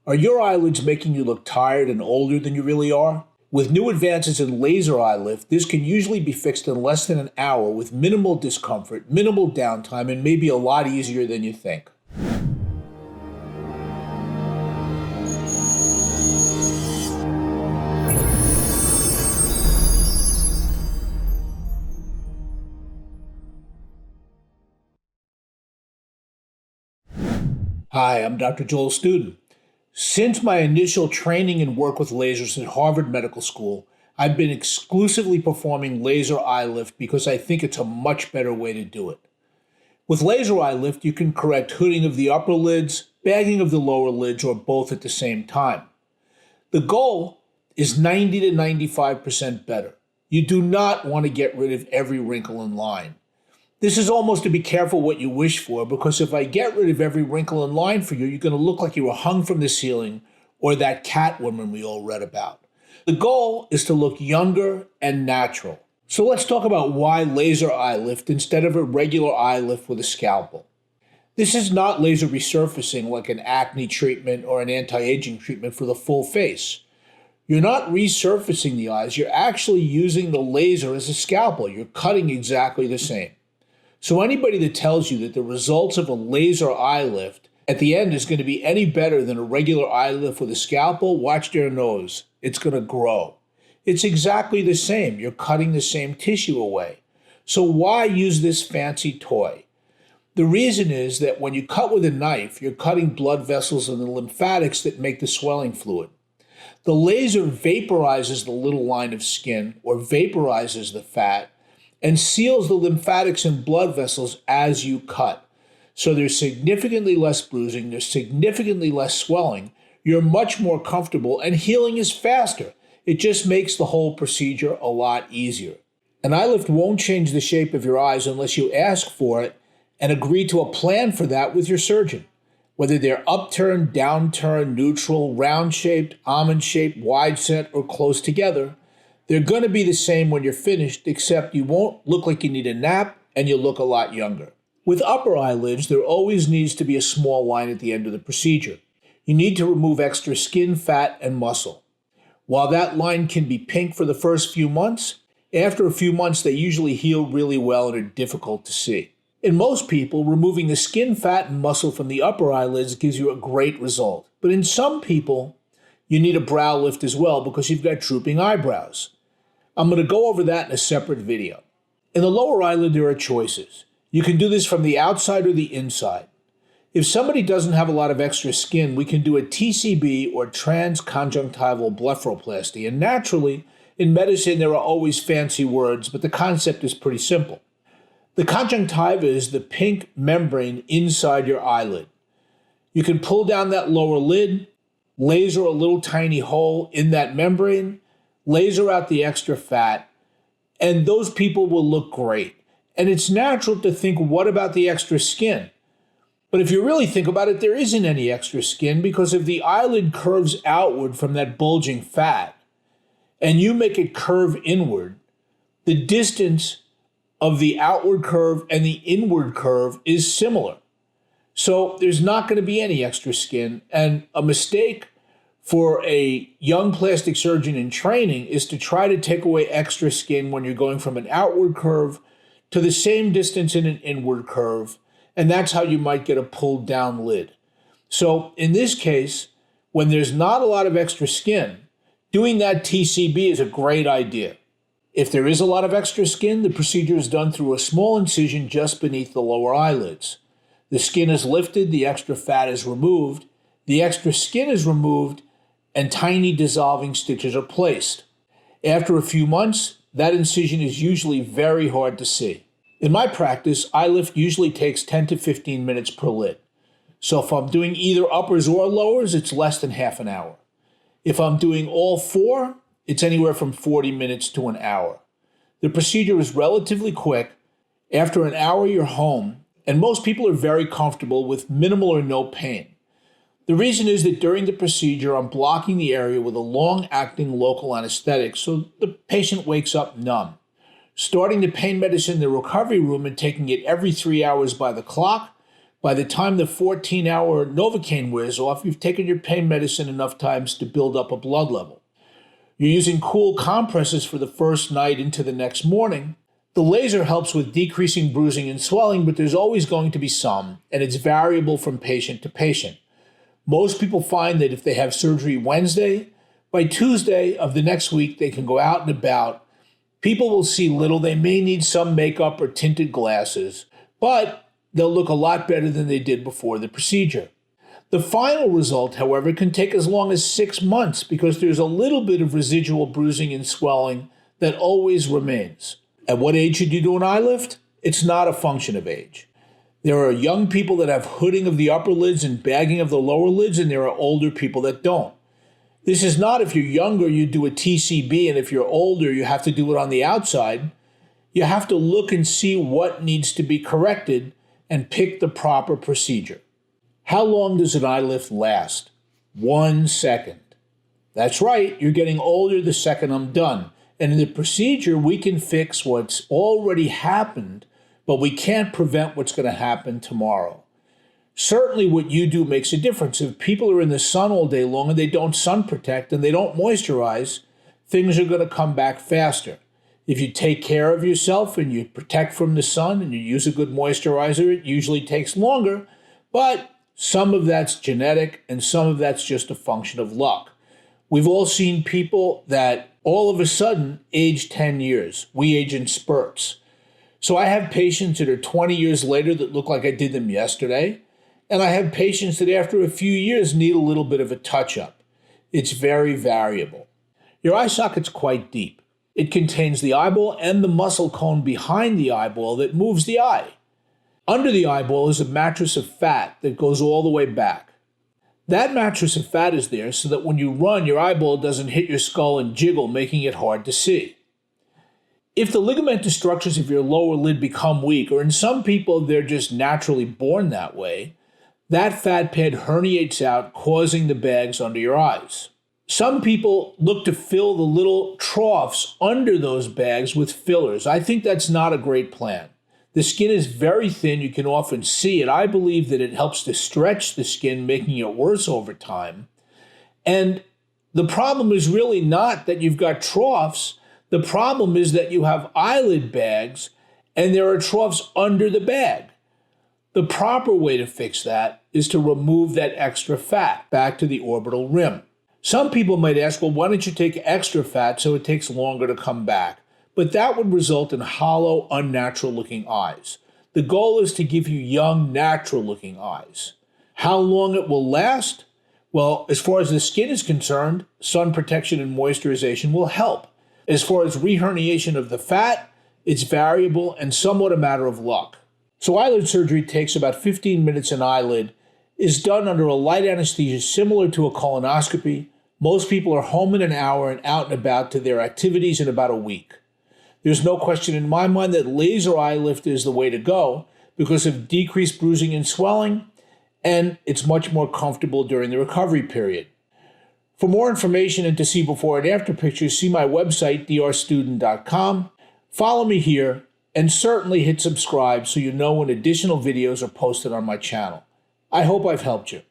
Are your eyelids making you look tired and older than you really are? With new advances in laser eye lift, this can usually be fixed in less than an hour with minimal discomfort, minimal downtime, and maybe a lot easier than you think. Hi, I'm Dr. Joel Studin. Since my initial training and work with lasers at Harvard Medical School, I've been exclusively performing laser eye lift because I think it's a much better way to do it. With laser eye lift, you can correct hooding of the upper lids, bagging of the lower lids, or both at the same time. The goal is 90 to 95% better. You do not want to get rid of every wrinkle in line. This is almost to be careful what you wish for, because if I get rid of every wrinkle in line for you, you're going to look like you were hung from the ceiling or that Catwoman we all read about. The goal is to look younger and natural. So let's talk about why laser eye lift instead of a regular eye lift with a scalpel. This is not laser resurfacing like an acne treatment or an anti-aging treatment for the full face. You're not resurfacing the eyes, you're actually using the laser as a scalpel. You're cutting exactly the same. So anybody that tells you that the results of a laser eye lift at the end is going to be any better than a regular eye lift with a scalpel, watch their nose. It's going to grow. It's exactly the same. You're cutting the same tissue away. So why use this fancy toy? The reason is that when you cut with a knife, you're cutting blood vessels and the lymphatics that make the swelling fluid. The laser vaporizes the little line of skin or vaporizes the fat and seals the lymphatics and blood vessels as you cut. So there's significantly less bruising, there's significantly less swelling, you're much more comfortable, and healing is faster. It just makes the whole procedure a lot easier. An eye lift won't change the shape of your eyes unless you ask for it and agree to a plan for that with your surgeon. Whether they're upturned, downturned, neutral, round-shaped, almond-shaped, wide-set, or close together, they're going to be the same when you're finished, except you won't look like you need a nap and you'll look a lot younger. With upper eyelids, there always needs to be a small line at the end of the procedure. You need to remove extra skin, fat, and muscle. While that line can be pink for the first few months, after a few months they usually heal really well and are difficult to see. In most people, removing the skin, fat, and muscle from the upper eyelids gives you a great result. But in some people, you need a brow lift as well because you've got drooping eyebrows. I'm going to go over that in a separate video. In the lower eyelid, there are choices. You can do this from the outside or the inside. If somebody doesn't have a lot of extra skin, we can do a TCB or transconjunctival blepharoplasty. And naturally, in medicine, there are always fancy words, but the concept is pretty simple. The conjunctiva is the pink membrane inside your eyelid. You can pull down that lower lid, laser a little tiny hole in that membrane, laser out the extra fat, and those people will look great. And it's natural to think, what about the extra skin? But if you really think about it, there isn't any extra skin, because if the eyelid curves outward from that bulging fat and you make it curve inward, the distance of the outward curve and the inward curve is similar. So there's not going to be any extra skin, and a mistake for a young plastic surgeon in training is to try to take away extra skin when you're going from an outward curve to the same distance in an inward curve, and that's how you might get a pulled down lid. So in this case, when there's not a lot of extra skin, doing that TCB is a great idea. If there is a lot of extra skin, the procedure is done through a small incision just beneath the lower eyelids. The skin is lifted, the extra fat is removed, the extra skin is removed, and tiny dissolving stitches are placed. After a few months, that incision is usually very hard to see. In my practice, eye lift usually takes 10 to 15 minutes per lid. So if I'm doing either uppers or lowers, it's less than half an hour. If I'm doing all four, it's anywhere from 40 minutes to an hour. The procedure is relatively quick. After an hour, you're home, and most people are very comfortable with minimal or no pain. The reason is that during the procedure, I'm blocking the area with a long-acting local anesthetic so the patient wakes up numb. Starting the pain medicine in the recovery room and taking it every 3 hours by the clock, By the time the 14-hour Novocaine wears off, you've taken your pain medicine enough times to build up a blood level. You're using cool compresses for the first night into the next morning. The laser helps with decreasing bruising and swelling, but there's always going to be some, and it's variable from patient to patient. Most people find that if they have surgery Wednesday, by Tuesday of the next week, they can go out and about. People will see little. They may need some makeup or tinted glasses, but they'll look a lot better than they did before the procedure. The final result, however, can take as long as 6 months because there's a little bit of residual bruising and swelling that always remains. At what age should you do an eye lift? It's not a function of age. There are young people that have hooding of the upper lids and bagging of the lower lids, and there are older people that don't. This is not if you're younger, you do a TCB, and if you're older, you have to do it on the outside. You have to look and see what needs to be corrected and pick the proper procedure. How long does an eye lift last? 1 second. That's right, you're getting older the second I'm done. And in the procedure, we can fix what's already happened, but we can't prevent what's going to happen tomorrow. Certainly what you do makes a difference. If people are in the sun all day long and they don't sun protect and they don't moisturize, things are going to come back faster. If you take care of yourself and you protect from the sun and you use a good moisturizer, it usually takes longer, but some of that's genetic and some of that's just a function of luck. We've all seen people that all of a sudden age 10 years. We age in spurts. So I have patients that are 20 years later that look like I did them yesterday, and I have patients that after a few years need a little bit of a touch-up. It's very variable. Your eye socket's quite deep. It contains the eyeball and the muscle cone behind the eyeball that moves the eye. Under the eyeball is a mattress of fat that goes all the way back. That mattress of fat is there so that when you run, your eyeball doesn't hit your skull and jiggle, making it hard to see. If the ligamentous structures of your lower lid become weak, or in some people they're just naturally born that way, that fat pad herniates out, causing the bags under your eyes. Some people look to fill the little troughs under those bags with fillers. I think that's not a great plan. The skin is very thin. You can often see it. I believe that it helps to stretch the skin, making it worse over time. And the problem is really not that you've got troughs. The problem is that you have eyelid bags and there are troughs under the bag. The proper way to fix that is to remove that extra fat back to the orbital rim. Some people might ask, well, why don't you take extra fat so it takes longer to come back? But that would result in hollow, unnatural-looking eyes. The goal is to give you young, natural-looking eyes. How long it will last? Well, as far as the skin is concerned, sun protection and moisturization will help. As far as reherniation of the fat, it's variable and somewhat a matter of luck. So eyelid surgery takes about 15 minutes an eyelid, is done under a light anesthesia similar to a colonoscopy. Most people are home in an hour and out and about to their activities in about a week. There's no question in my mind that laser eye lift is the way to go because of decreased bruising and swelling, and it's much more comfortable during the recovery period. For more information and to see before and after pictures, see my website, drstudin.com. Follow me here, and certainly hit subscribe so you know when additional videos are posted on my channel. I hope I've helped you.